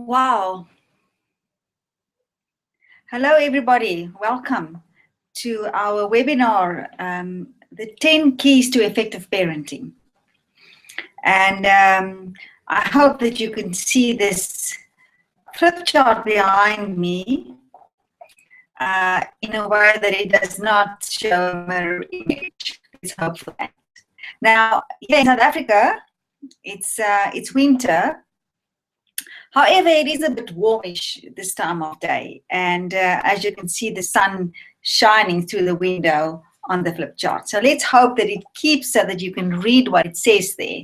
Wow. Hello, everybody. Welcome to our webinar, the 10 Keys to Effective Parenting. And I hope that you can see this flip chart behind me in a way that it does not show a mirror image. Let's hope for that. Now, here in South Africa, it's winter. However, it is a bit warmish this time of day, and as you can see, the sun shining through the window on the flip chart. So let's hope that it keeps so that you can read what it says there.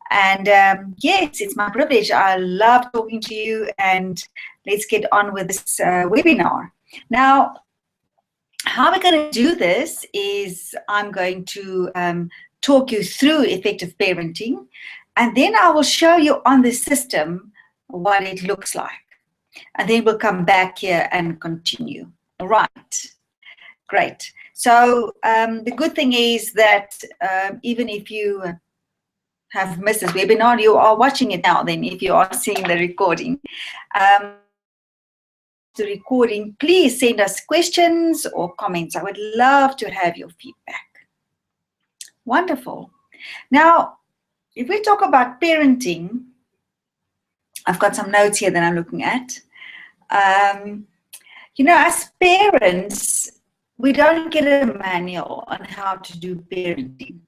And yes, it's my privilege. I love talking to you, and let's get on with this webinar. Now, how we're going to do this is I'm going to talk you through effective parenting, and then I will show you on the system what it looks like. And then we'll come back here and continue. All right. Great. So the good thing is that even if you have missed this webinar, you are watching it now then if you are seeing the recording. Please send us questions or comments. I would love to have your feedback. Wonderful. Now, if we talk about parenting, I've got some notes here that I'm looking at. You know, as parents, we don't get a manual on how to do parenting.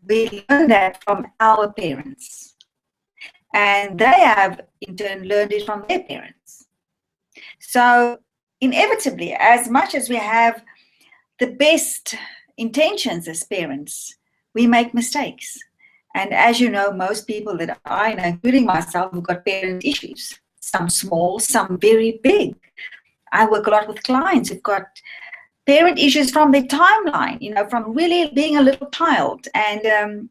We learn that from our parents. And they have, in turn, learned it from their parents. So, inevitably, as much as we have the best intentions as parents, we make mistakes. And as you know, most people that I know, including myself, have got parent issues. Some small, some very big. I work a lot with clients who've got parent issues from their timeline, you know, from really being a little child. And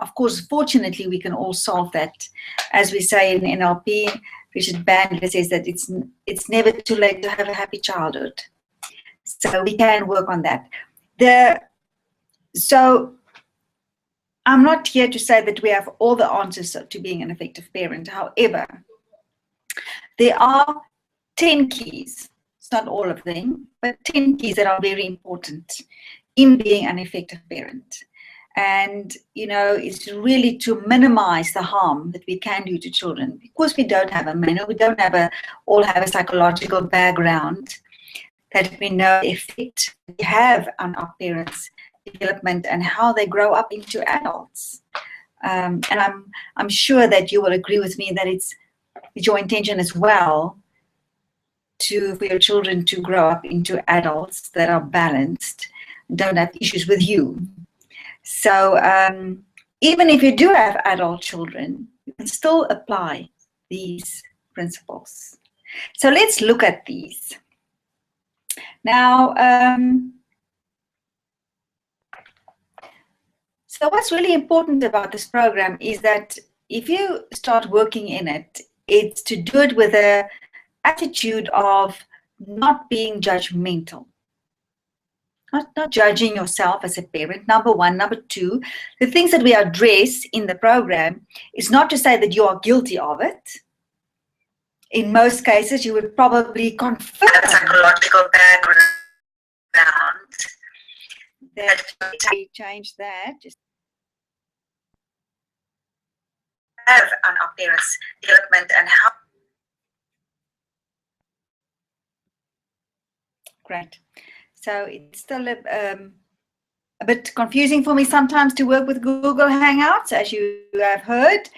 of course, fortunately, we can all solve that. As we say in NLP, Richard Bandler says that it's never too late to have a happy childhood. So we can work on that. I'm not here to say that we have all the answers to being an effective parent. However, there are 10 keys. It's not all of them, but 10 keys that are very important in being an effective parent. And, you know, it's really to minimize the harm that we can do to children. Because we don't have a manual, we don't all have a psychological background that we know the effect we have on our parents' development and how they grow up into adults. And I'm sure that you will agree with me that it's your intention as well for your children to grow up into adults that are balanced, don't have issues with you. So even if you do have adult children, you can still apply these principles. So let's look at these. Now, so what's really important about this program is that if you start working in it, it's to do it with an attitude of not being judgmental. Not judging yourself as a parent, number one. Number two, the things that we address in the program is not to say that you are guilty of it. In most cases, you would probably confirm a psychological background. That we change that. Just have on our parents' development and how. Great. So it's still a bit confusing for me sometimes to work with Google Hangouts, as you have heard.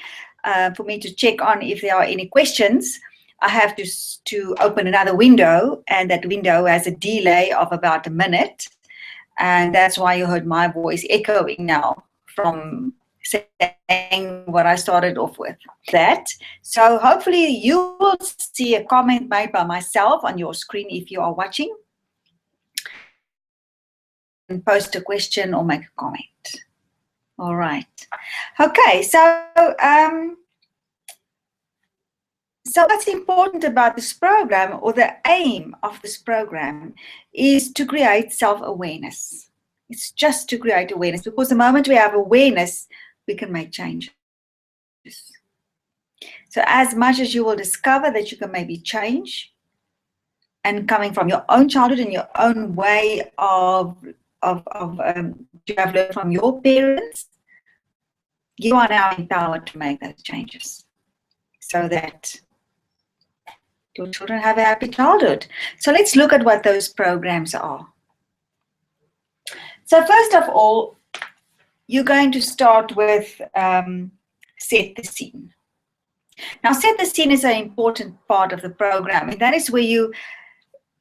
For me to check on if there are any questions, I have to open another window, and that window has a delay of about a minute. And that's why you heard my voice echoing now from saying what I started off with. So hopefully you will see a comment made by myself on your screen if you are watching. And post a question or make a comment. All right. Okay, so what's important about this program, or the aim of this program, is to create self-awareness. It's just to create awareness, because the moment we have awareness, we can make changes. So as much as you will discover that you can maybe change, and coming from your own childhood and your own way of you have learned from your parents, you are now empowered to make those changes so that your children have a happy childhood. So let's look at what those programs are. So first of all, you're going to start with set the scene. Now, set the scene is an important part of the program, and that is where you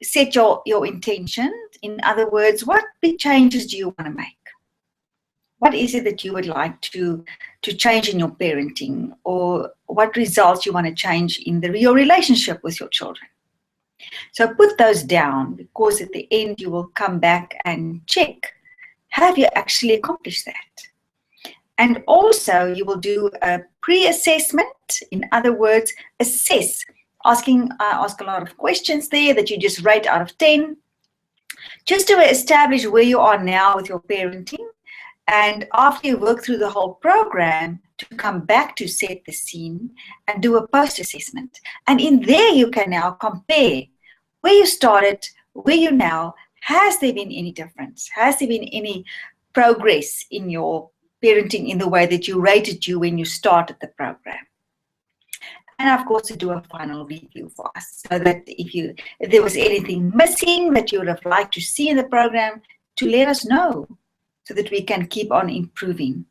set your intention. In other words, what big changes do you want to make? What is it that you would like to change in your parenting, or what results you want to change in your relationship with your children? So put those down, because at the end you will come back and check, have you actually accomplished that? And also you will do a pre-assessment. In other words, assess. I ask a lot of questions there that you just rate out of 10, just to establish where you are now with your parenting. And after you work through the whole program, to come back to set the scene and do a post-assessment. And in there you can now compare where you started, where you now. Has there been any difference? Has there been any progress in your parenting in the way that you rated you when you started the program? And of course, to do a final review for us, so that if there was anything missing that you would have liked to see in the program, to let us know, so that we can keep on improving.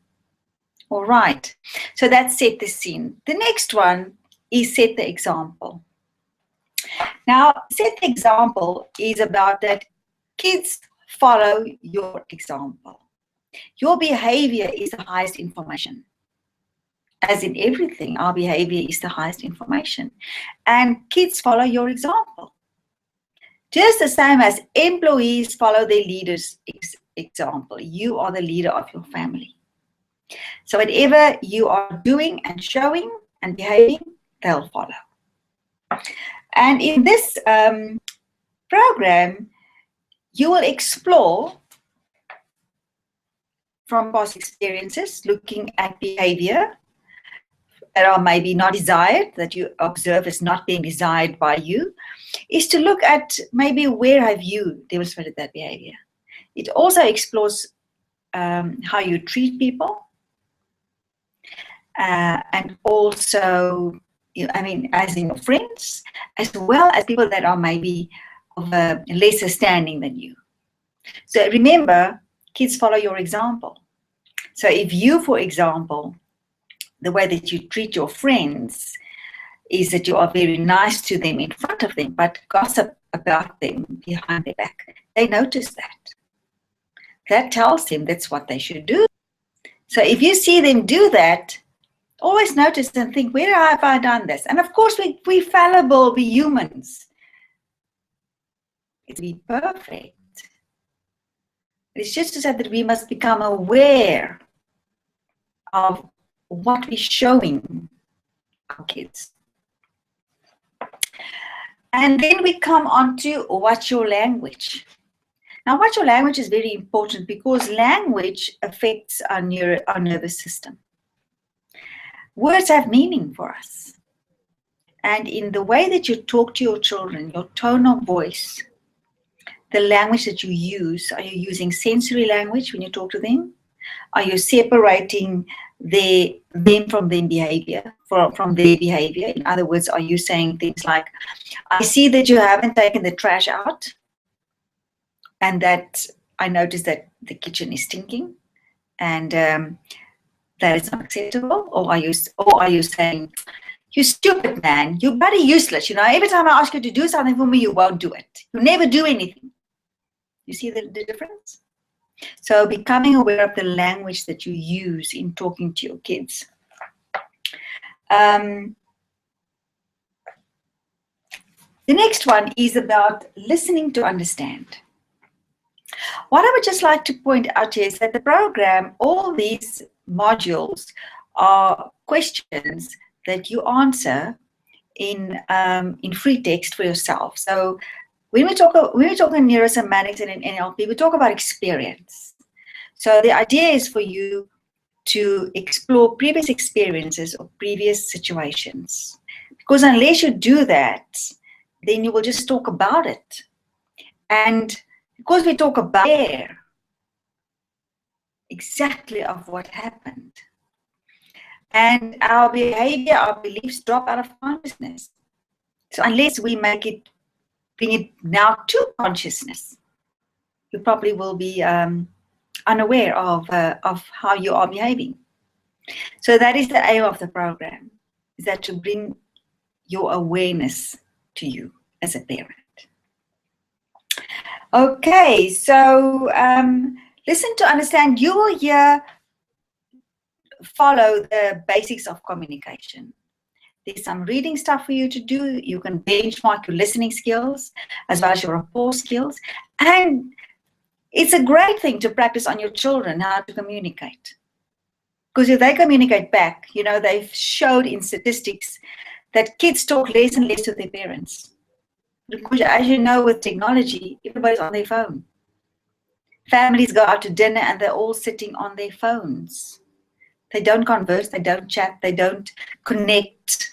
All right, so that's set the scene. The next one is set the example. Now, set the example is about that kids follow your example. Your behavior is the highest information. As in everything, our behavior is the highest information. And kids follow your example. Just the same as employees follow their leaders' example. You are the leader of your family. So whatever you are doing and showing and behaving, they'll follow. And in this program, you will explore from past experiences, looking at behavior that are maybe not desired, that you observe as not being desired by you, is to look at maybe where have you demonstrated that behavior. It also explores how you treat people, and also, as in your friends, as well as people that are maybe of a lesser standing than you. So remember, kids follow your example. So if you, for example, the way that you treat your friends is that you are very nice to them in front of them, but gossip about them behind their back, they notice that. That tells them that's what they should do. So if you see them do that, always notice and think, where have I done this? And of course, we're fallible, we're humans. It's be perfect. It's just to say that we must become aware of what we're showing our kids. And then we come on to what's your language. Now, what's your language is very important, because language affects our nervous system. Words have meaning for us. And in the way that you talk to your children, your tone of voice, the language that you use, are you using sensory language when you talk to them? Are you separating them from their behavior, from their behavior? In other words, are you saying things like, I see that you haven't taken the trash out, and that I noticed that the kitchen is stinking, and that is not acceptable? Or are you saying, you stupid man, you're bloody useless, every time I ask you to do something for me, you won't do it. You never do anything. You see the difference? So becoming aware of the language that you use in talking to your kids. The next one is about listening to understand. What I would just like to point out here is that the program, all these modules are questions that you answer in free text for yourself. So when we talk in neurosemantics and in NLP, we talk about experience. So the idea is for you to explore previous experiences or previous situations. Because unless you do that, then you will just talk about it. And because we talk about exactly of what happened, and our behavior, our beliefs drop out of consciousness. So unless we bring it now to consciousness, you probably will be unaware of how you are behaving. So that is the aim of the program, is that to bring your awareness to you as a parent. Okay, so listen to understand. You will here follow the basics of communication. There's some reading stuff for you to do. You can benchmark your listening skills as well as your rapport skills. And it's a great thing to practice on your children how to communicate. Because if they communicate back, you know, they've showed in statistics that kids talk less and less to their parents. Because as you know, with technology, everybody's on their phone. Families go out to dinner and they're all sitting on their phones. They don't converse, they don't chat, they don't connect.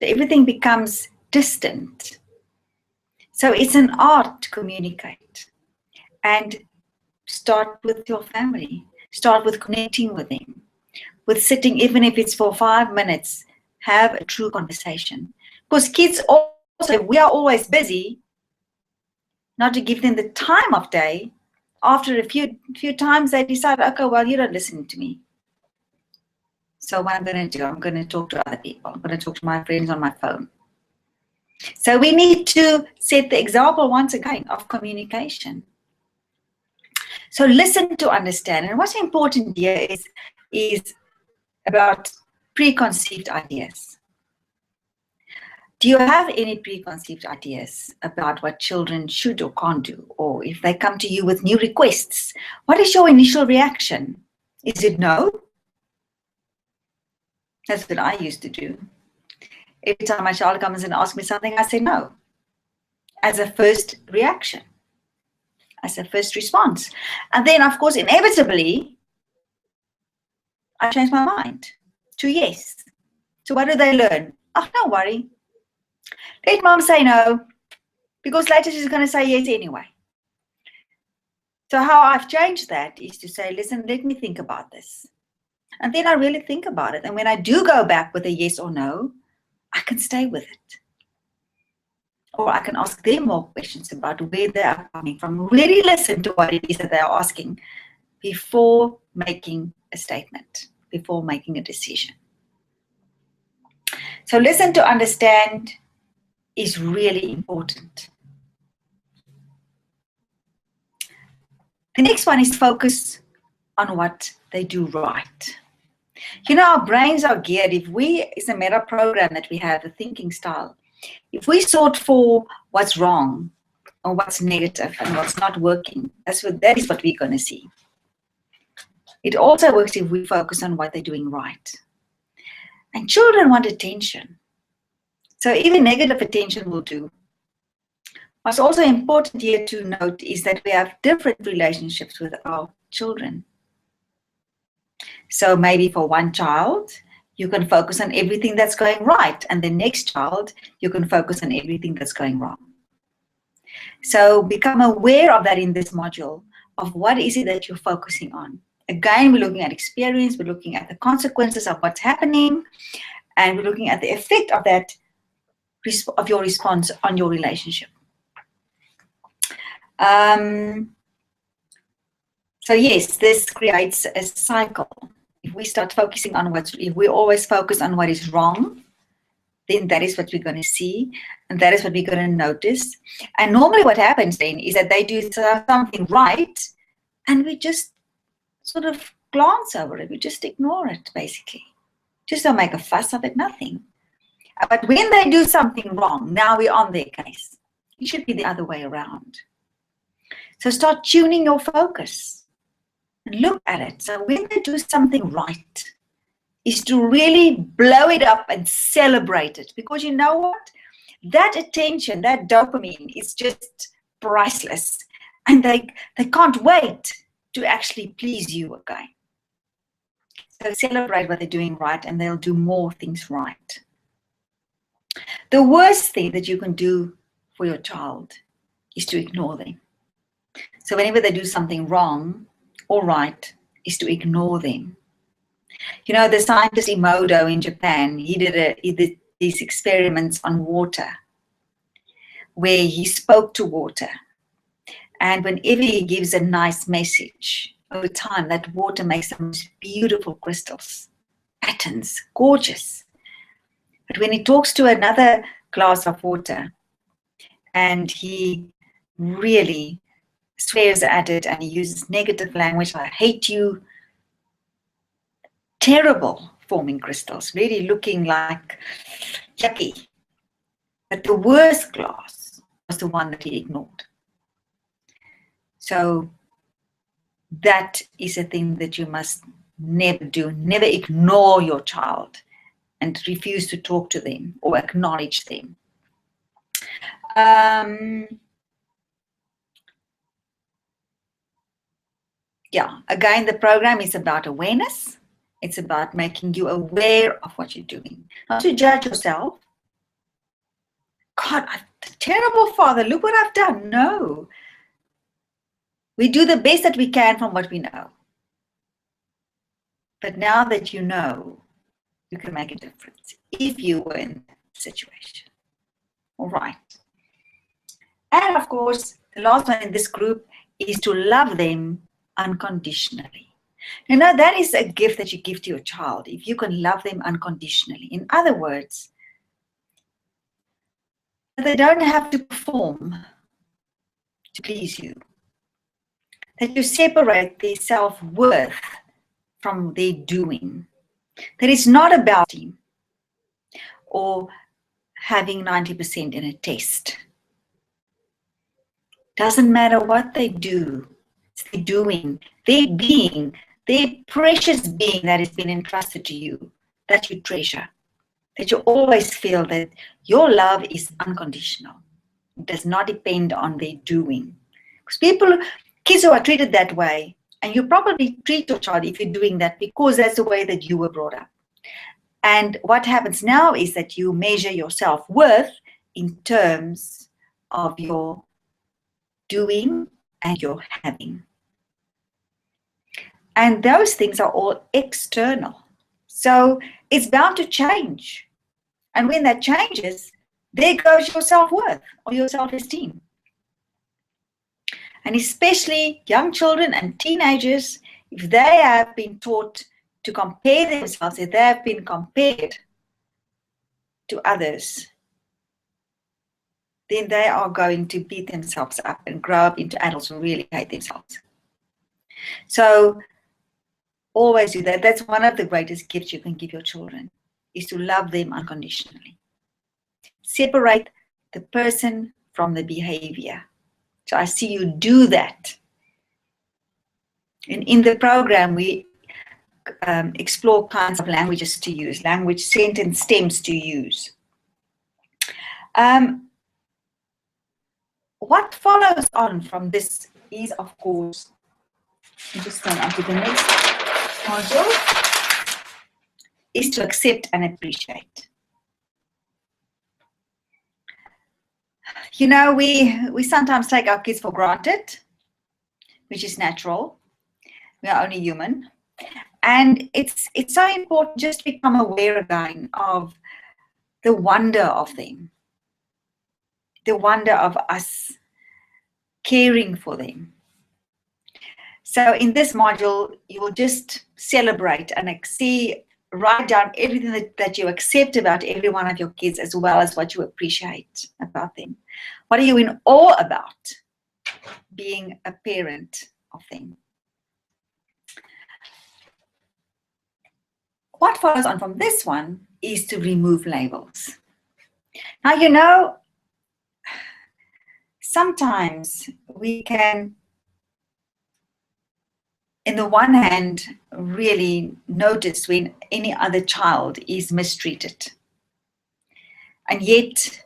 Everything becomes distant. So it's an art to communicate. And start with your family. Start with connecting with them. With sitting, even if it's for 5 minutes, have a true conversation. Because kids also, we are always busy, not to give them the time of day. After a few times, they decide, okay, well, you don't listen to me. So what I'm going to do, I'm going to talk to other people. I'm going to talk to my friends on my phone. So we need to set the example once again of communication. So listen to understand. And what's important here is about preconceived ideas. Do you have any preconceived ideas about what children should or can't do? Or if they come to you with new requests, what is your initial reaction? Is it no? That's what I used to do. Every time my child comes and asks me something, I say no. As a first reaction, as a first response. And then, of course, inevitably, I change my mind to yes. So what do they learn? Oh, don't worry. Let mom say no, because later she's going to say yes anyway. So how I've changed that is to say, listen, let me think about this. And then I really think about it. And when I do go back with a yes or no, I can stay with it. Or I can ask them more questions about where they are coming from. Really listen to what it is that they are asking before making a statement, before making a decision. So listen to understand is really important. The next one is focus on what they do right. You know, our brains are geared. It's a meta program that we have, the thinking style. If we sort for what's wrong or what's negative and what's not working, that is what we're going to see. It also works if we focus on what they're doing right. And children want attention. So even negative attention will do. What's also important here to note is that we have different relationships with our children. So maybe for one child, you can focus on everything that's going right. And the next child, you can focus on everything that's going wrong. So become aware of that in this module, of what is it that you're focusing on. Again, we're looking at experience, we're looking at the consequences of what's happening, and we're looking at the effect of that, of your response on your relationship. So yes, this creates a cycle. If we start focusing on if we always focus on what is wrong, then that is what we're going to see, and that is what we're going to notice. And normally what happens then is that they do something right, and we just sort of glance over it. We just ignore it, basically. Just don't make a fuss of it, nothing. But when they do something wrong, now we're on their case. It should be the other way around. So start tuning your focus and look at it. So when they do something right, is to really blow it up and celebrate it. Because you know what? That attention, that dopamine is just priceless. And they can't wait to actually please you again. So celebrate what they're doing right, and they'll do more things right. The worst thing that you can do for your child is to ignore them. So whenever they do something wrong or right, is to ignore them. You know, the scientist Emoto in Japan, he did these experiments on water where he spoke to water. And whenever he gives a nice message, over time, that water makes the most beautiful crystals, patterns, gorgeous. But when he talks to another glass of water and he really swears at it and he uses negative language, I hate you, terrible forming crystals, really looking like yucky. But the worst glass was the one that he ignored. So that is a thing that you must never do. Never ignore your child and refuse to talk to them or acknowledge them. Yeah, again, the program is about awareness. It's about making you aware of what you're doing. Not to judge yourself. God, I'm a terrible father. Look what I've done. No. We do the best that we can from what we know. But now that you know, you can make a difference if you were in that situation. All right. And of course, the last one in this group is to love them unconditionally. You know, that is a gift that you give to your child, if you can love them unconditionally. In other words, they don't have to perform to please you. That you separate their self-worth from their doing. That it's not about team or having 90% in a test. Doesn't matter what they do, it's their doing, their being, their precious being that has been entrusted to you, that you treasure. That you always feel that your love is unconditional. It does not depend on their doing. Because kids who are treated that way, and you probably treat your child if you're doing that because that's the way that you were brought up. And what happens now is that you measure your self-worth in terms of your doing and your having. And those things are all external. So it's bound to change. And when that changes, there goes your self-worth or your self-esteem. And especially young children and teenagers, if they have been taught to compare themselves, if they have been compared to others, then they are going to beat themselves up and grow up into adults who really hate themselves. So always do that. That's one of the greatest gifts you can give your children, is to love them unconditionally. Separate the person from the behavior. So I see you do that. And in the program, we explore kinds of languages to use, language sentence stems to use. What follows on from this is, of course, just turn on to the next module, is to accept and appreciate. You know, we sometimes take our kids for granted, which is natural. We are only human. And it's so important just to become aware again of the wonder of them, the wonder of us caring for them. So in this module, you will just celebrate and write down everything that you accept about every one of your kids, as well as what you appreciate about them. What are you in awe about being a parent of them? What follows on from this one is to remove labels. Now, you know, sometimes we can, in the one hand, really notice when any other child is mistreated. And yet,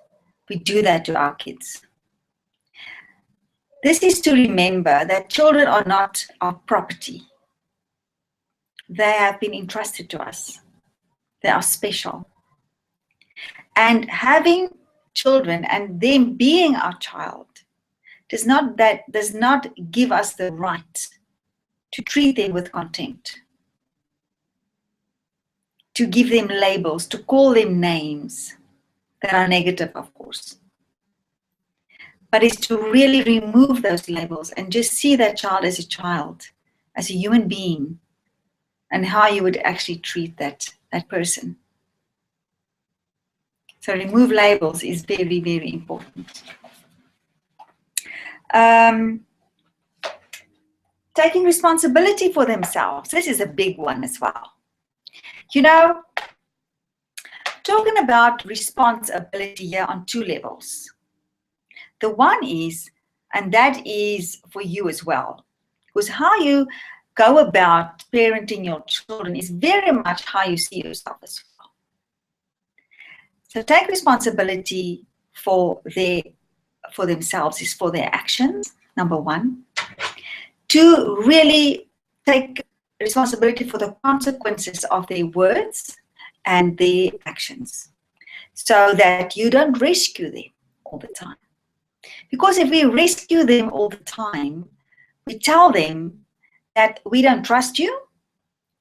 we do that to our kids. This is to remember that children are not our property. They have been entrusted to us. They are special. And having children and them being our child does not give us the right to treat them with contempt, to give them labels, to call them names that are negative, of course. But it's to really remove those labels and just see that child, as a human being, and how you would actually treat that person. So remove labels is very, very important. Taking responsibility for themselves. This is a big one as well. You know, talking about responsibility here on two levels. The one is, and that is for you as well, because how you go about parenting your children is very much how you see yourself as well. So take responsibility for themselves is for their actions, number one. To really take responsibility for the consequences of their words and their actions, so that you don't rescue them all the time. Because if we rescue them all the time, we tell them that we don't trust you,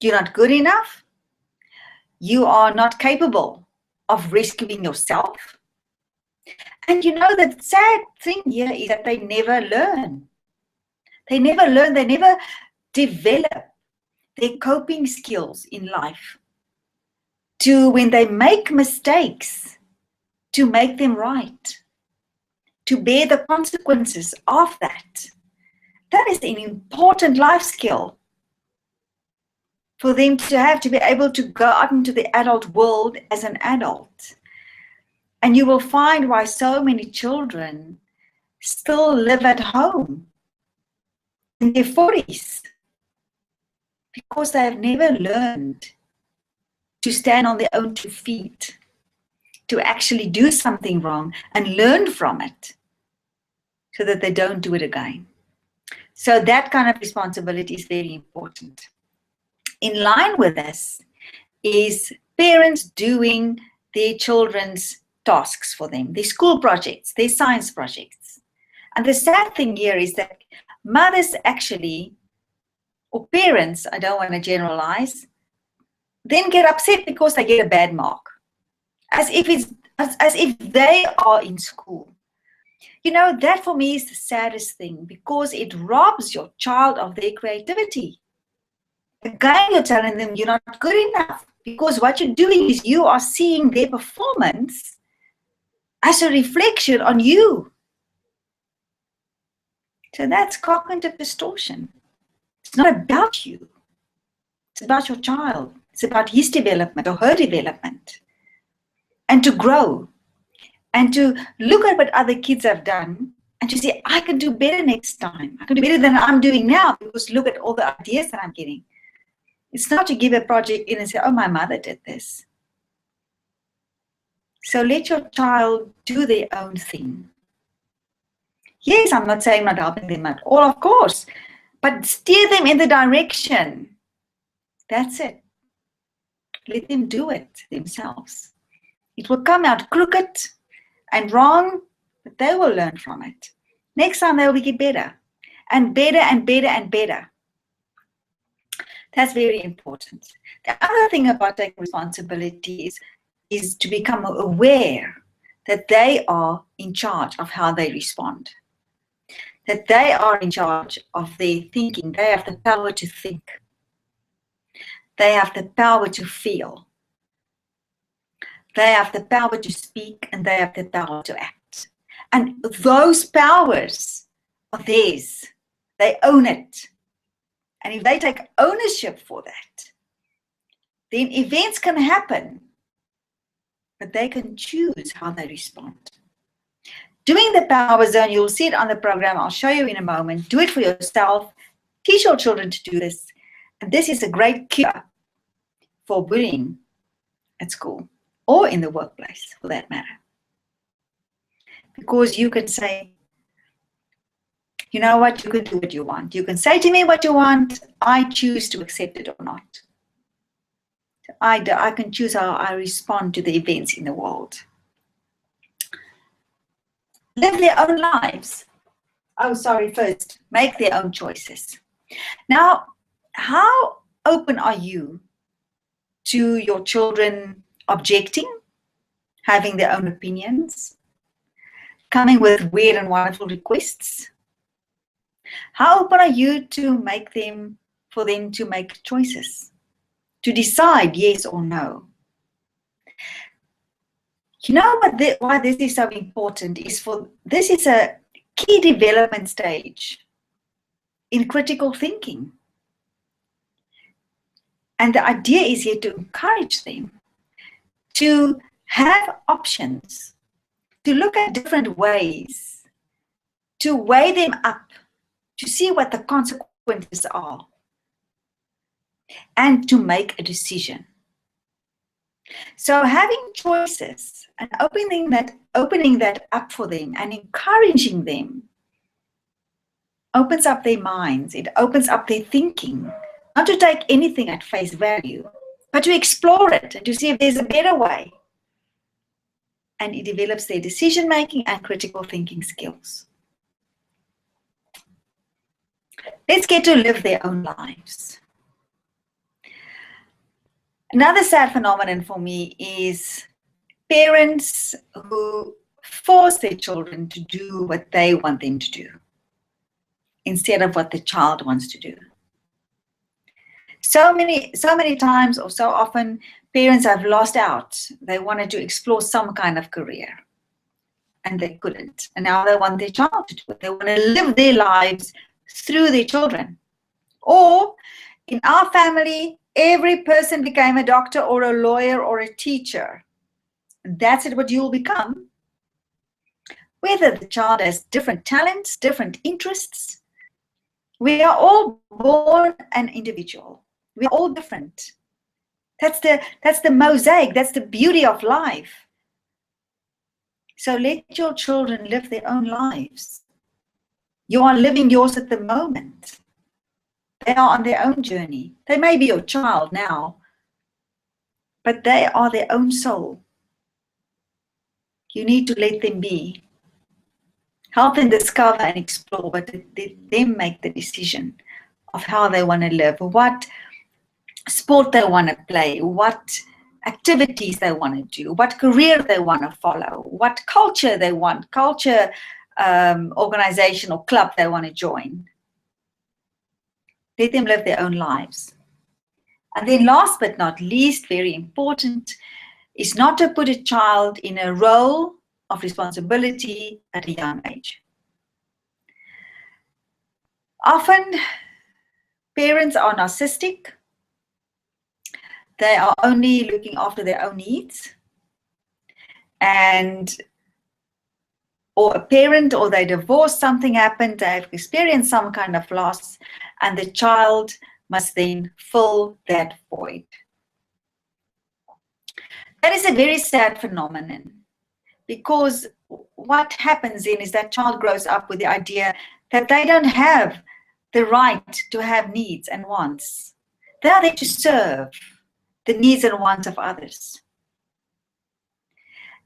you're not good enough, you are not capable of rescuing yourself. And you know, the sad thing here is that they never learn. They never learn, they never develop their coping skills in life to, when they make mistakes, to make them right, to bear the consequences of that. That is an important life skill for them to have, to be able to go out into the adult world as an adult. And you will find why so many children still live at home in their 40s, because they have never learned to stand on their own 2 feet, to actually do something wrong and learn from it so that they don't do it again. So that kind of responsibility is very important. In line with this is parents doing their children's tasks for them, their school projects, their science projects. And the sad thing here is that mothers actually, or parents, I don't want to generalize, then get upset because they get a bad mark, as if they are in school. You know, that for me is the saddest thing, because it robs your child of their creativity. Again, you're telling them you're not good enough, because what you're doing is you are seeing their performance as a reflection on you. So that's cognitive distortion. It's not about you. It's about your child. It's about his development or her development. And to grow. And to look at what other kids have done and to say, I can do better next time. I can do better than I'm doing now, because look at all the ideas that I'm getting. It's not to give a project in and say, oh, my mother did this. So let your child do their own thing. Yes, I'm not saying not helping them at all, of course, but steer them in the direction. That's it. Let them do it themselves. It will come out crooked and wrong, but they will learn from it. Next time they will get better and better and better and better. That's very important. The other thing about taking responsibility is to become aware that they are in charge of how they respond. That they are in charge of their thinking. They have the power to think. They have the power to feel. They have the power to speak, and they have the power to act. And those powers are theirs. They own it. And if they take ownership for that, then events can happen, but they can choose how they respond. Doing the power zone, you'll see it on the program. I'll show you in a moment. Do it for yourself. Teach your children to do this. And this is a great cure for bullying at school or in the workplace, for that matter. Because you can say, you know what, you can do what you want. You can say to me what you want. I choose to accept it or not. So I can choose how I respond to the events in the world. Live their own lives. Oh, sorry, first, make their own choices. Now, how open are you to your children objecting, having their own opinions, coming with weird and wonderful requests? How open are you to for them to make choices, to decide yes or no? You know why this is so important is this is a key development stage in critical thinking. And the idea is here to encourage them to have options, to look at different ways, to weigh them up, to see what the consequences are, and to make a decision. So having choices and opening that up for them and encouraging them opens up their minds. It opens up their thinking, not to take anything at face value, but to explore it and to see if there's a better way. And it develops their decision-making and critical thinking skills. Let's get to live their own lives. Another sad phenomenon for me is parents who force their children to do what they want them to do instead of what the child wants to do. So many times or so often, parents have lost out. They wanted to explore some kind of career and they couldn't. And now they want their child to do it. They want to live their lives through their children. Or in our family, every person became a doctor or a lawyer or a teacher. That's what you'll become. Whether the child has different talents, different interests, we are all born an individual. We are all different. That's the mosaic. That's the beauty of life. So let your children live their own lives. You are living yours at the moment. They are on their own journey. They may be your child now, but they are their own soul. You need to let them be. Help them discover and explore, but let them make the decision of how they want to live, what sport they want to play, what activities they want to do, what career they want to follow, what culture they want, organization or club they want to join. Let them live their own lives. And then last but not least, very important, is not to put a child in a role of responsibility at a young age. Often, parents are narcissistic. They are only looking after their own needs. Or a parent, or they divorced, something happened, they've experienced some kind of loss, and the child must then fill that void. That is a very sad phenomenon, because what happens then is that child grows up with the idea that they don't have the right to have needs and wants. They are there to serve the needs and wants of others.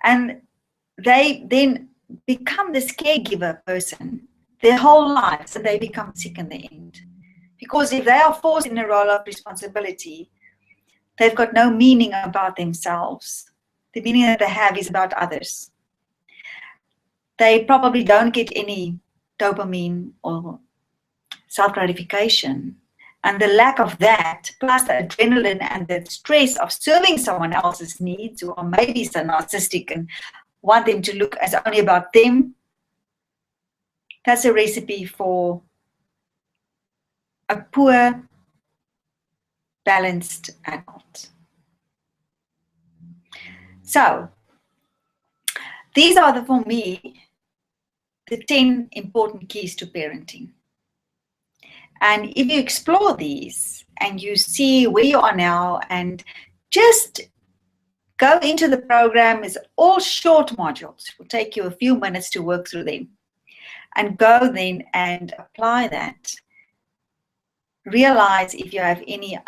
And they then become this caregiver person their whole lives, and they become sick in the end. Because if they are forced in a role of responsibility, they've got no meaning about themselves. The meaning that they have is about others. They probably don't get any dopamine or self-gratification. And the lack of that, plus the adrenaline and the stress of serving someone else's needs, who are maybe so narcissistic and want them to look as only about them, that's a recipe for a poor, balanced adult. So, these are for me, the 10 important keys to parenting. And if you explore these and you see where you are now, and just go into the program, it's all short modules. It will take you a few minutes to work through them. And go then and apply that. realize if you have any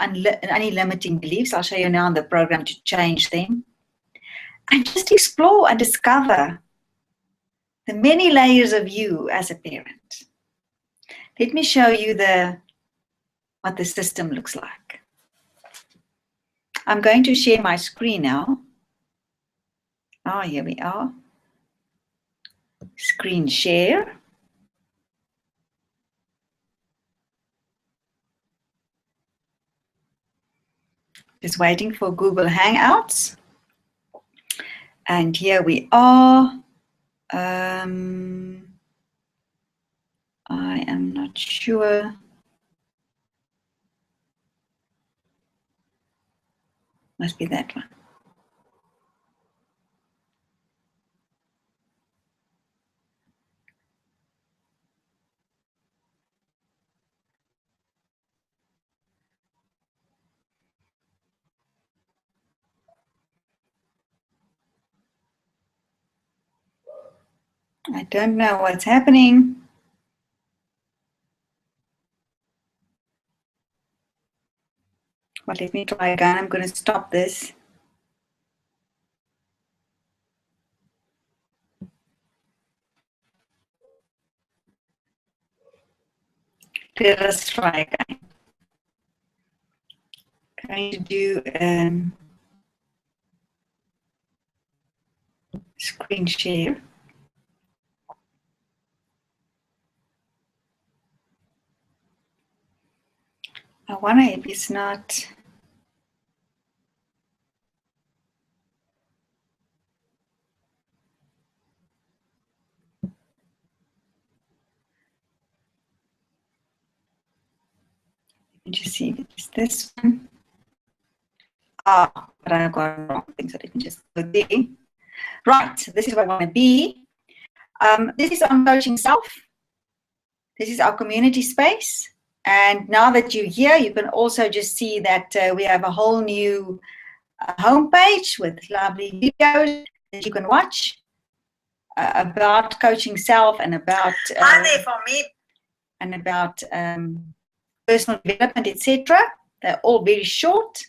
limiting beliefs. I'll show you now in the program to change them. And just explore and discover the many layers of you as a parent. Let me show you what the system looks like. I'm going to share my screen now. Oh, here we are. Screen share. Just waiting for Google Hangouts. And here we are. I am not sure. Must be that one. I don't know what's happening. But let me try again. I'm going to stop this. Let us try again. Going to do screen share. I wonder if it's not. Let me just see if it's this one. Ah, but I got wrong thing, so let me just go there. Right, this is where I want to be. This is on Coaching Self. This is our community space. And now that you're here, you can also just see that we have a whole new homepage with lovely videos that you can watch about Coaching Self and about and about personal development, etc. They're all very short.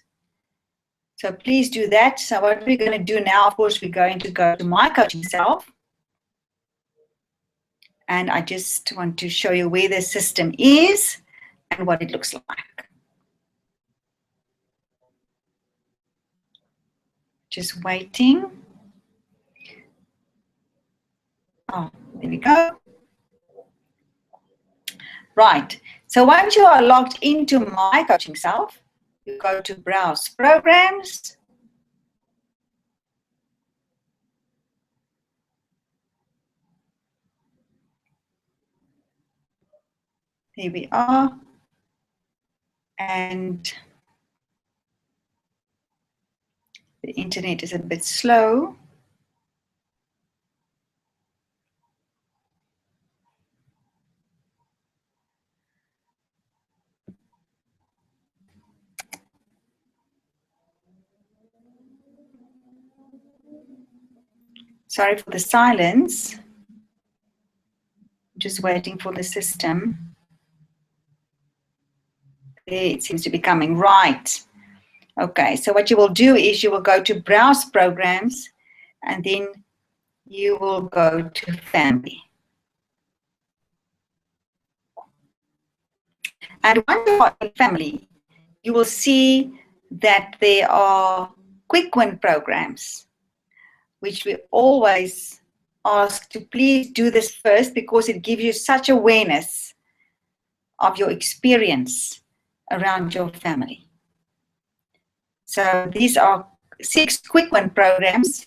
So please do that. So what we're going to do now, of course, we're going to go to My Coaching Self. And I just want to show you where the system is and what it looks like. Just waiting. Oh, there we go. Right. So once you are logged into My Coaching Self, you go to Browse Programs. Here we are. And the internet is a bit slow. Sorry for the silence. Just waiting for the system. There, it seems to be coming right. Okay, so what you will do is you will go to Browse Programs, and then you will go to Family. And once you are in Family, you will see that there are quick win programs, which we always ask to please do this first because it gives you such awareness of your experience around your family. So these are 6 quick win programs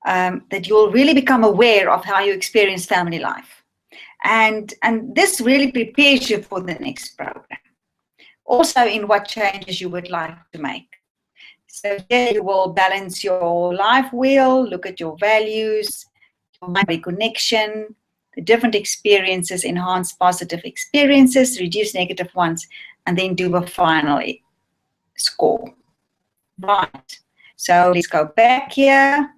that you'll really become aware of how you experience family life. And this really prepares you for the next program. Also in what changes you would like to make. So here you will balance your life wheel, look at your values, your mind connection, the different experiences, enhance positive experiences, reduce negative ones, and then do a final score. Right. So let's go back here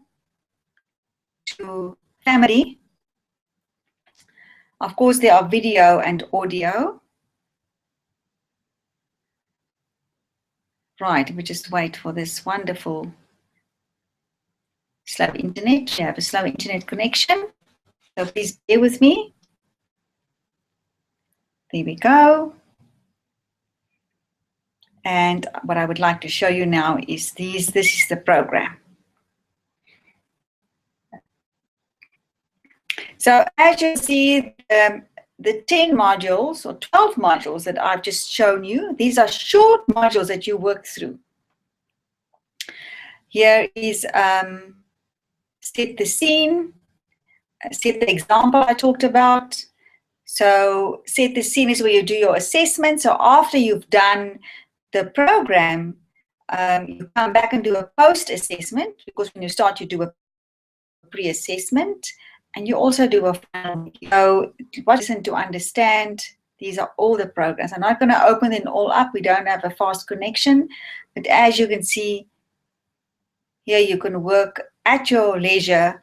to Family. Of course, there are video and audio. Right, we just wait for this wonderful slow internet. We have a slow internet connection, so please bear with me. There we go. And what I would like to show you now is this is the program. So as you see, the 10 modules or 12 modules that I've just shown you, these are short modules that you work through. Here is set the scene, set the example I talked about. So set the scene is where you do your assessment. So after you've done the program, you come back and do a post-assessment, because when you start, you do a pre-assessment, and you also do a final. So listen to understand. These are all the programs. I'm not going to open them all up. We don't have a fast connection. But as you can see, here you can work at your leisure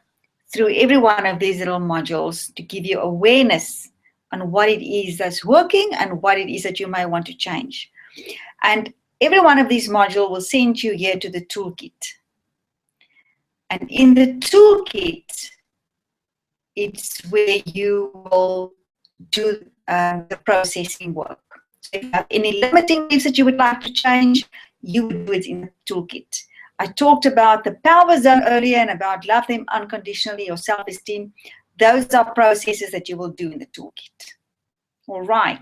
through every one of these little modules to give you awareness on what it is that's working and what it is that you may want to change. And every one of these modules will send you here to the toolkit. And in the toolkit, it's where you will do the processing work. So if you have any limiting beliefs that you would like to change, you would do it in the toolkit. I talked about the power zone earlier and about love them unconditionally or self-esteem. Those are processes that you will do in the toolkit. All right.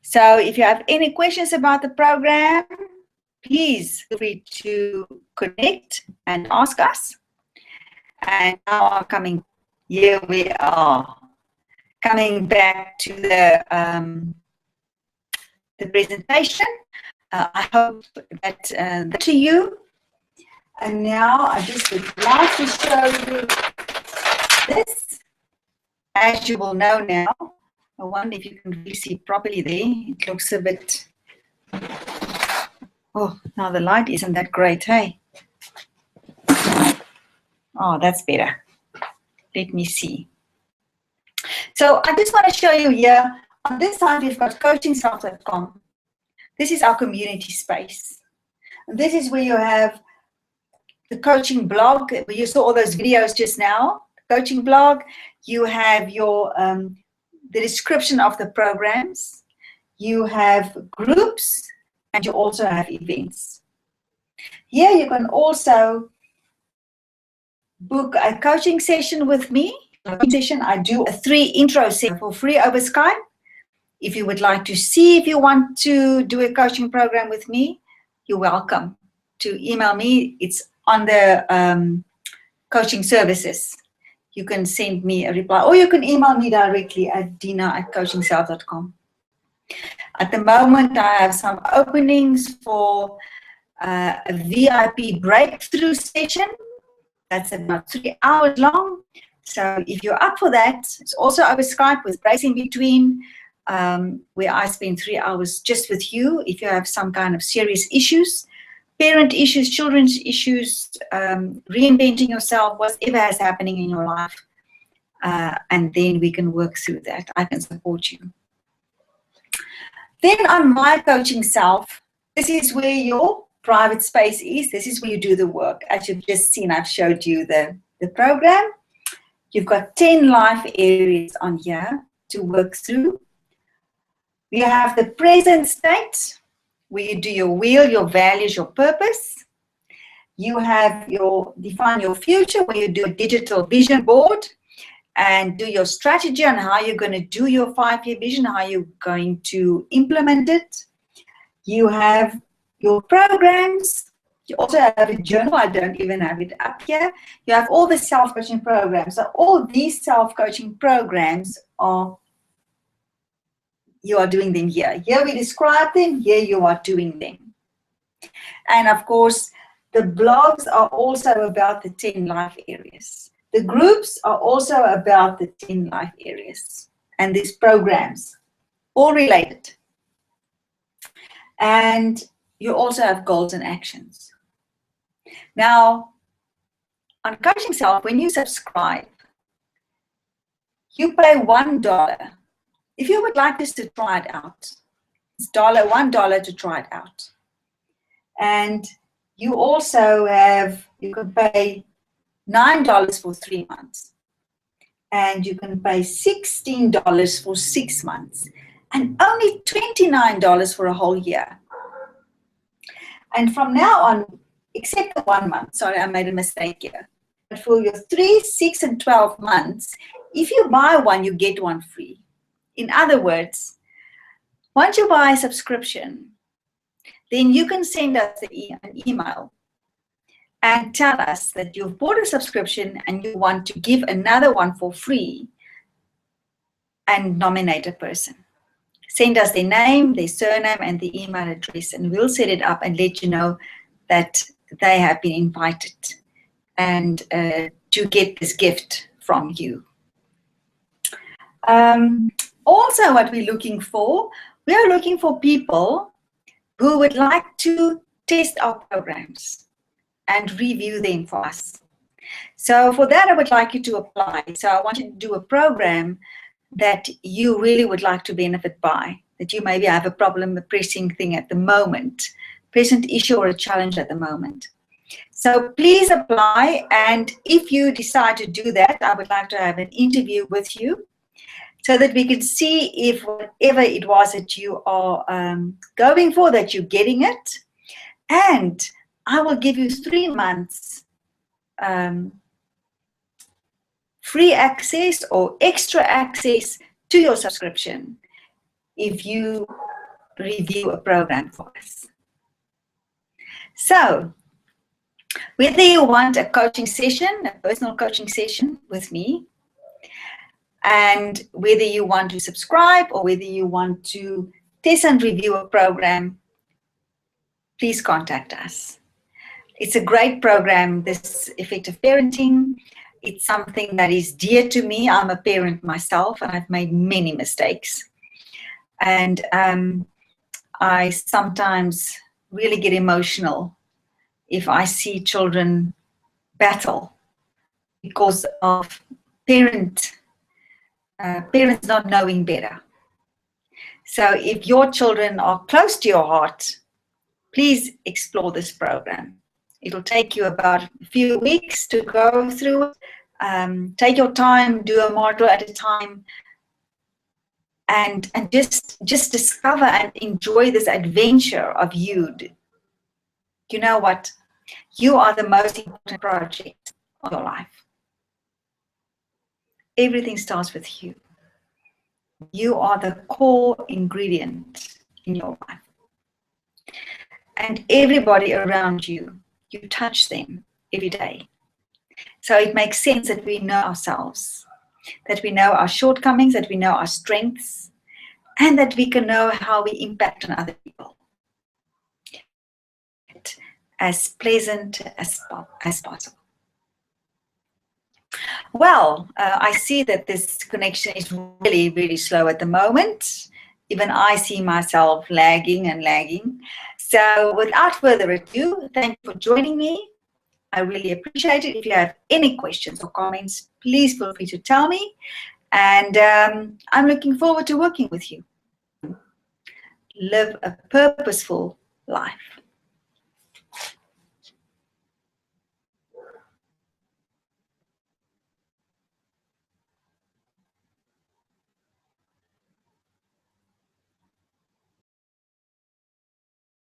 So if you have any questions about the program, please feel free to connect and ask us. And now I'm coming, here we are, coming back to the presentation. I hope that to you. And now I just would like to show you this. As you will know now, I wonder if you can really see properly there. It looks a bit, oh, now the light isn't that great, hey? Oh, that's better. Let me see. So I just want to show you here, on this side we've got CoachingSelf.com. This is our community space. And this is where you have the coaching blog, where you saw all those videos just now, coaching blog. You have your the description of the programs. You have groups, and you also have events. Here you can also book a coaching session with me. I do a 3 intro session for free over Skype. If you would like to see if you want to do a coaching program with me, you're welcome to email me. It's on the coaching services. You can send me a reply, or you can email me directly at dina@coachingself.com. At the moment, I have some openings for a VIP breakthrough session. That's about 3 hours long. So if you're up for that, it's also over Skype with breaks in between, where I spend 3 hours just with you. If you have some kind of serious issues, parent issues, children's issues, reinventing yourself, whatever is happening in your life, and then we can work through that. I can support you. Then on My Coaching Self, this is where your private space is. This is where you do the work. As you've just seen, I've showed you the program. You've got 10 life areas on here to work through. You have the present state, where you do your will, your values, your purpose. You have your define your future, where you do a digital vision board and do your strategy on how you're going to do your 5-year vision, how you're going to implement it. You have your programs. You also have a journal. I don't even have it up here. You have all the self-coaching programs. So all these self-coaching programs you are doing them here. Here we describe them. Here you are doing them. And of course, the blogs are also about the 10 life areas. The groups are also about the 10 life areas. And these programs, all related. And you also have goals and actions. Now, on Coaching Self, when you subscribe, you pay $1. If you would like us to try it out, it's $1 to try it out. And you also you can pay $9 for 3 months. And you can pay $16 for 6 months. And only $29 for a whole year. And from now on, except for 1 month, sorry, I made a mistake here. But for your 3, 6, and 12 months, if you buy one, you get one free. In other words, once you buy a subscription, then you can send us an email and tell us that you've bought a subscription and you want to give another one for free and nominate a person. Send us their name, their surname, and the email address, and we'll set it up and let you know that they have been invited and to get this gift from you. Also, what we're looking for, we are looking for people who would like to test our programs and review them for us. So for that, I would like you to apply. So I want you to do a program that you really would like to benefit by, that you maybe have a problem, a pressing thing at the moment, present issue or a challenge at the moment. So please apply, and if you decide to do that, I would like to have an interview with you so that we can see if whatever it was that you are going for, that you're getting it. And I will give you 3 months free access or extra access to your subscription if you review a program for us. So, whether you want a coaching session, a personal coaching session with me, and whether you want to subscribe or whether you want to test and review a program, please contact us. It's a great program, this effective parenting. It's something that is dear to me. I'm a parent myself, and I've made many mistakes. And I sometimes really get emotional if I see children battle because of parents not knowing better. So if your children are close to your heart, please explore this program. It'll take you about a few weeks to go through it. Take your time, do a module at a time, and just discover and enjoy this adventure of you. You know what? You are the most important project of your life. Everything starts with you. You are the core ingredient in your life. And everybody around you, you touch them every day. So it makes sense that we know ourselves, that we know our shortcomings, that we know our strengths, and that we can know how we impact on other people. As pleasant as possible. Well, I see that this connection is really, really slow at the moment. Even I see myself lagging and lagging. So without further ado, thank you for joining me. I really appreciate it. If you have any questions or comments, please feel free to tell me. And I'm looking forward to working with you. Live a purposeful life.